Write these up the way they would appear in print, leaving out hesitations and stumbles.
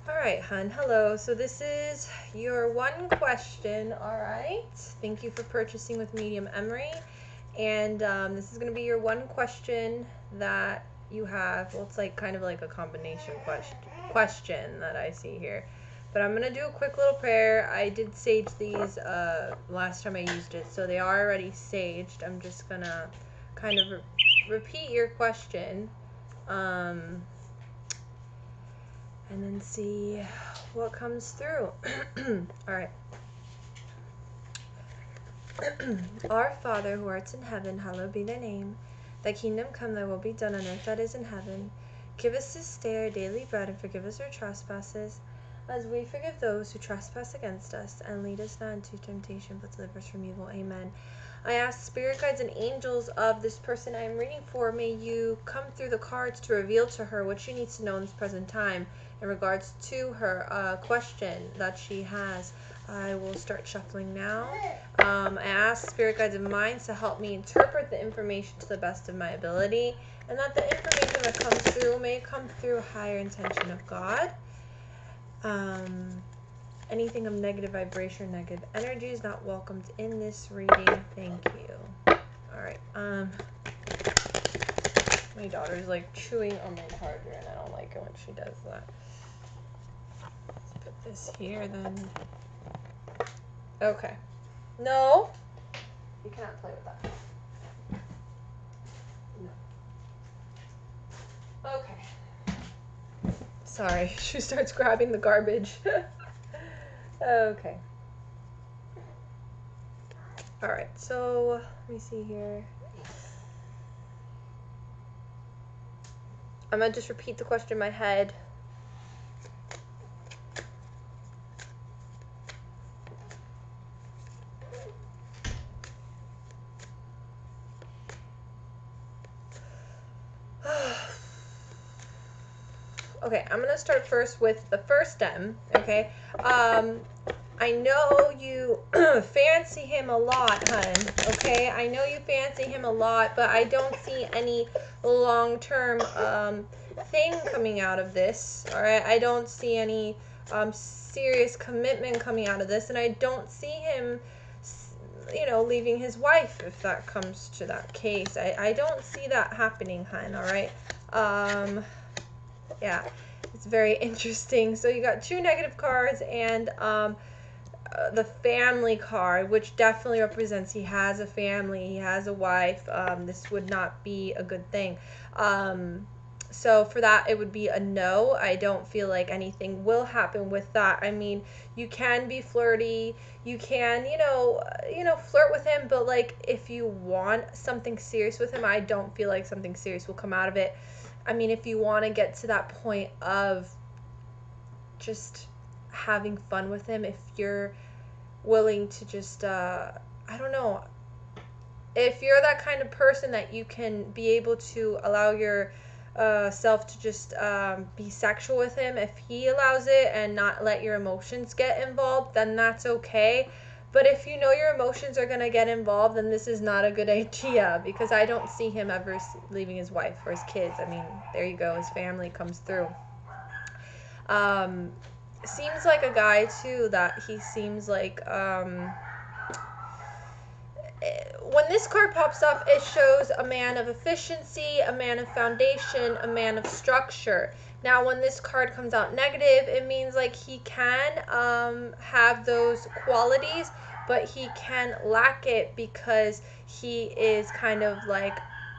All right, hun. Hello. So this is your one question. All right. Thank you for purchasing with Medium Emary. And this is going to be your one question that you have. Well, it's like kind of like a combination question that I see here. But I'm going to do a quick little prayer. I did sage these last time I used it, so they are already saged. I'm just going to kind of repeat your question. And then see what comes through. All right. Our Father who art in heaven, hallowed be thy name. Thy kingdom come, thy will be done on earth as it is in heaven. Give us this day our daily bread, and forgive us our trespasses, as we forgive those who trespass against us. And lead us not into temptation, but deliver us from evil. Amen. I ask spirit guides and angels of this person I am reading for, may you come through the cards to reveal to her what she needs to know in this present time in regards to her question that she has. I will start shuffling now. I ask spirit guides and minds to help me interpret the information to the best of my ability, and that the information that comes through may come through higher intention of God. Anything of negative vibration, negative energy is not welcomed in this reading. Thank you. All right. My daughter's like chewing on my charger, and I don't like it when she does that. Let's put this here then. Okay. No. You cannot play with that. No. Okay. Sorry, she starts grabbing the garbage. Okay. All right, so let me see here. I'm gonna just repeat the question in my head. Okay, I'm gonna start first with the first stem. Okay, I know you fancy him a lot, hun. Okay, I know you fancy him a lot, but I don't see any long-term thing coming out of this. All right, I don't see any serious commitment coming out of this, and I don't see him, leaving his wife, if that comes to that case. I don't see that happening, hun. All right. Yeah, it's very interesting. So you got two negative cards and the family card, which definitely represents he has a family, he has a wife. This would not be a good thing. So for that, it would be a no. I don't feel like anything will happen with that. I mean, you can be flirty, you can, flirt with him, but like if you want something serious with him, I don't feel like something serious will come out of it. I mean, if you want to get to that point of just having fun with him, if you're willing to just, I don't know, if you're that kind of person that you can be able to allow your self to just be sexual with him, if he allows it and not let your emotions get involved, then that's okay. But if you know your emotions are going to get involved, then this is not a good idea, because I don't see him ever leaving his wife or his kids. I mean, there you go. His family comes through. Seems like a guy, too, that he seems like... when this card pops up, it shows a man of efficiency, a man of foundation, a man of structure. Now, when this card comes out negative, it means like he can have those qualities, but he can lack it because he is kind of like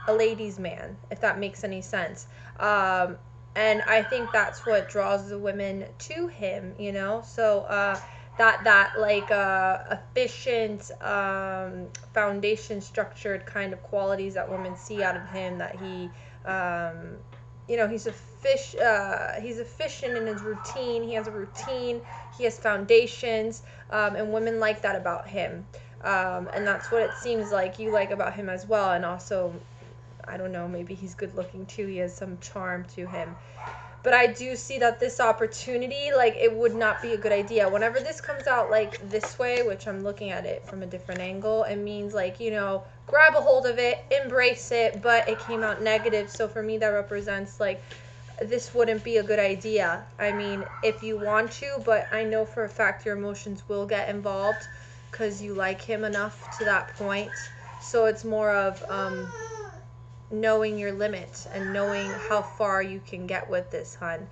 a ladies' man, if that makes any sense. And I think that's what draws the women to him, So that like efficient, foundation structured kind of qualities that women see out of him, that he he's efficient in his routine. He has a routine, he has foundations, and women like that about him, and that's what it seems like you like about him as well. And also, I don't know, maybe he's good looking too. He has some charm to him. But I do see that this opportunity, like, it would not be a good idea. Whenever this comes out like this way, which I'm looking at it from a different angle, it means like, grab a hold of it, embrace it, but it came out negative. So for me, that represents like this wouldn't be a good idea. I mean, if you want to, but I know for a fact your emotions will get involved because you like him enough to that point. So it's more of knowing your limits and knowing how far you can get with this, hun.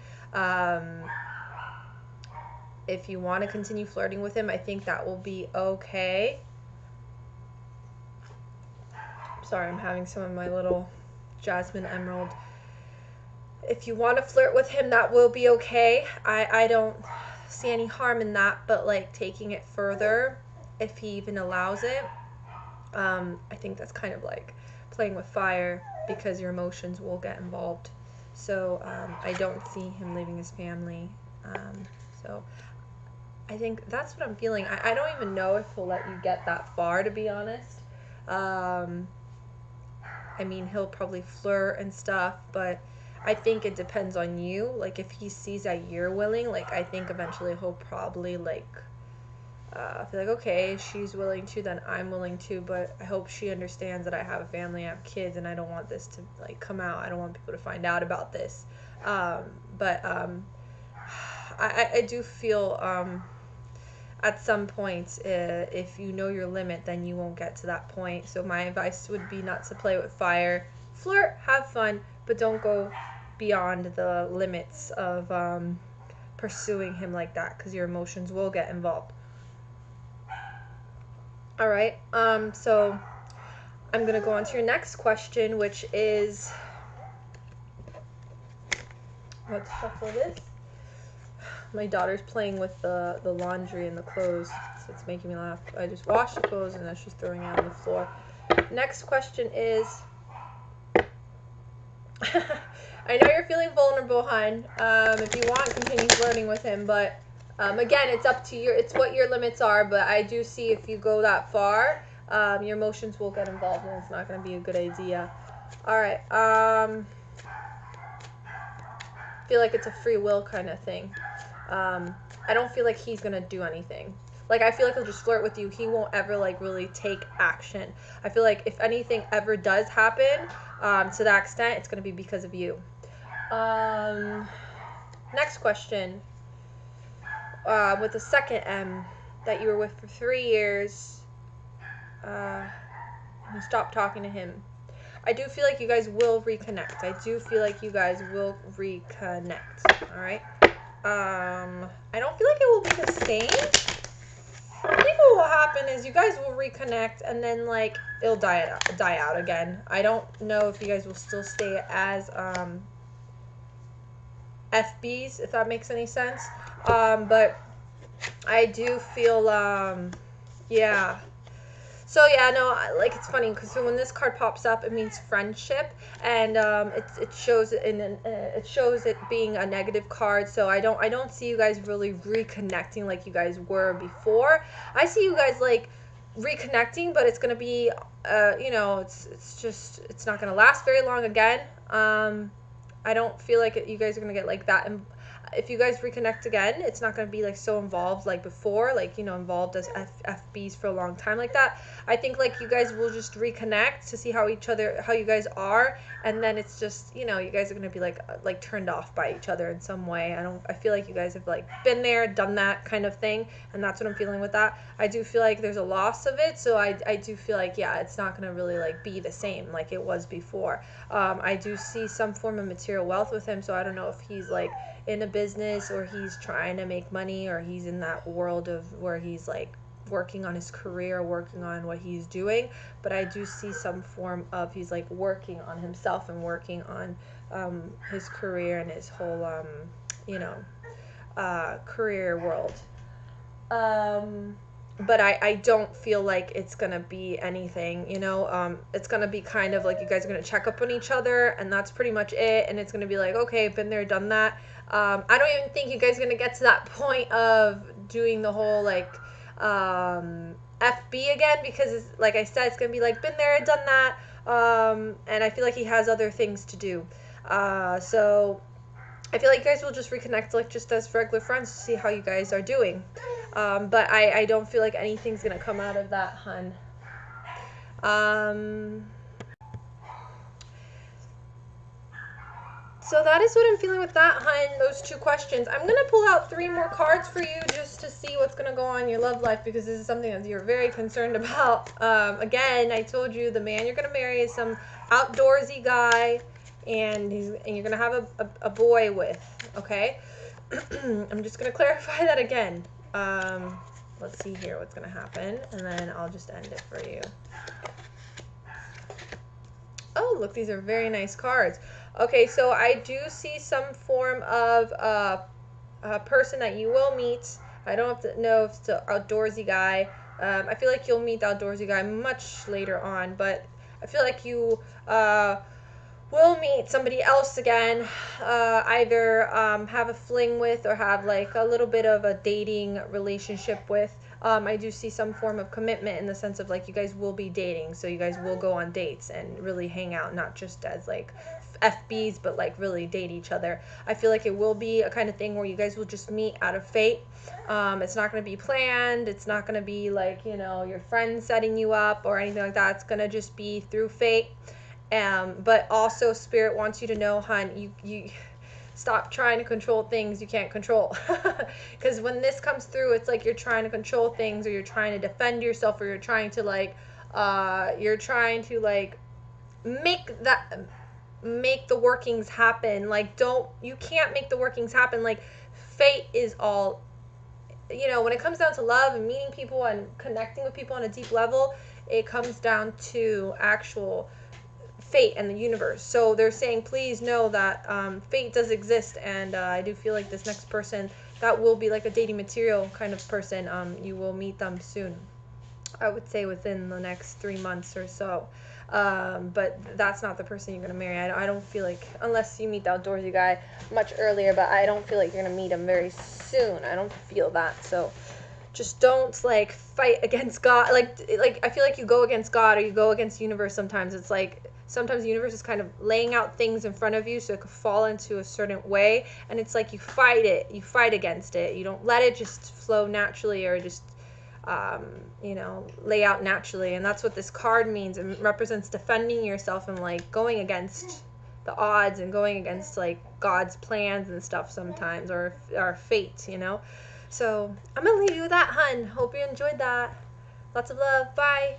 If you want to continue flirting with him, I think that will be okay. Sorry, I'm having some of my little Jasmine Emerald. If you want to flirt with him, that will be okay. I don't see any harm in that, but like taking it further, if he even allows it, I think that's kind of like playing with fire because your emotions will get involved. So I don't see him leaving his family. So I think that's what I'm feeling. I don't even know if he'll let you get that far, to be honest. I mean, he'll probably flirt and stuff, but I think it depends on you. Like, if he sees that you're willing, like, I think eventually he'll probably, like, feel like, okay, she's willing to, then I'm willing to, but I hope she understands that I have a family, I have kids, and I don't want this to, like, come out. I don't want people to find out about this. But I do feel at some point, if you know your limit, then you won't get to that point. So my advice would be not to play with fire. Flirt, have fun, but don't go beyond the limits of pursuing him like that, because your emotions will get involved. All right, so I'm going to go on to your next question, which is, let's shuffle this. My daughter's playing with the laundry and the clothes, so it's making me laugh. I just washed the clothes and now she's throwing it on the floor. Next question is, I know you're feeling vulnerable, hon. If you want, continue flirting with him, but again, it's up to it's what your limits are, but I do see if you go that far, your emotions will get involved and it's not going to be a good idea. All right, I feel like it's a free will kind of thing. I don't feel like he's gonna do anything. Like, I feel like he'll just flirt with you. He won't ever, like, really take action. I feel like if anything ever does happen, to that extent, it's gonna be because of you. Next question. With the second M that you were with for 3 years, you stopped talking to him. I do feel like you guys will reconnect. I do feel like you guys will reconnect. All right. I don't feel like it will be the same. I think what will happen is you guys will reconnect and then, like, it'll die out again. I don't know if you guys will still stay as FBs, if that makes any sense. But I do feel yeah. So yeah, no, like, it's funny because when this card pops up, it means friendship, and it shows it being a negative card. So I don't see you guys really reconnecting like you guys were before. I see you guys, like, reconnecting, but it's gonna be it's not gonna last very long again. I don't feel like you guys are gonna get like that. And if you guys reconnect again, it's not going to be, like, so involved like before, like, involved as FBs for a long time like that. I think, like, you guys will just reconnect to see how you guys are, and then it's just, you guys are going to be like turned off by each other in some way. I feel like you guys have, like, been there, done that kind of thing, and that's what I'm feeling with that. I do feel like there's a loss of it, so I do feel like, yeah, it's not going to really, like, be the same like it was before. I do see some form of material wealth with him, so I don't know if he's, like, in a business or he's trying to make money, or he's in that world of where he's, like, working on his career, working on what he's doing. But I do see some form of he's, like, working on himself and working on his career and his whole career world. But I don't feel like it's gonna be anything, it's gonna be kind of like you guys are gonna check up on each other, and that's pretty much it. And it's gonna be like, okay, been there, done that. I don't even think you guys are gonna get to that point of doing the whole, like, FB again, because like I said, it's gonna be like, been there, done that. And I feel like he has other things to do. So I feel like you guys will just reconnect, like, just as regular friends, to see how you guys are doing. But I don't feel like anything's gonna come out of that, hun. So that is what I'm feeling with that, hun. Those two questions. I'm gonna pull out 3 more cards for you just to see what's gonna go on in your love life, because this is something that you're very concerned about. Again, I told you the man you're gonna marry is some outdoorsy guy, and you're gonna have a boy with. Okay. I'm just gonna clarify that again. Let's see here what's gonna happen, and then I'll just end it for you. Oh, look, these are very nice cards. Okay, so I do see some form of a person that you will meet. I don't have to know if it's an outdoorsy guy. I feel like you'll meet the outdoorsy guy much later on, but I feel like you will meet somebody else again. Either have a fling with or have like a little bit of a dating relationship with. I do see some form of commitment in the sense of like you guys will be dating, so you guys will go on dates and really hang out, not just as like FBs, but like really date each other. I feel like it will be a kind of thing where you guys will just meet out of fate. It's not going to be planned. It's not going to be like, you know, your friends setting you up or anything like that. It's going to just be through fate. But also Spirit wants you to know, hon, you stop trying to control things you can't control. Because when this comes through, it's like you're trying to control things, or you're trying to defend yourself, or you're trying to like make the workings happen. Like, you can't make the workings happen. Like, fate is all, you know, when it comes down to love and meeting people and connecting with people on a deep level, it comes down to actual fate and the universe. So they're saying, please know that fate does exist, and I do feel like this next person that will be like a dating material kind of person, you will meet them soon. I would say within the next 3 months or so. But that's not the person you're going to marry. I don't feel like, unless you meet the outdoorsy guy much earlier, but I don't feel like you're going to meet him very soon. I don't feel that. So just don't like fight against God. Like I feel like you go against God or you go against the universe sometimes. It's like sometimes the universe is kind of laying out things in front of you so it could fall into a certain way, and it's like you fight against it. You don't let it just flow naturally, or just lay out naturally. And that's what this card means. It represents defending yourself and like going against the odds and going against like God's plans and stuff sometimes, or fate, you know. So I'm gonna leave you with that, hun. Hope you enjoyed that. Lots of love. Bye.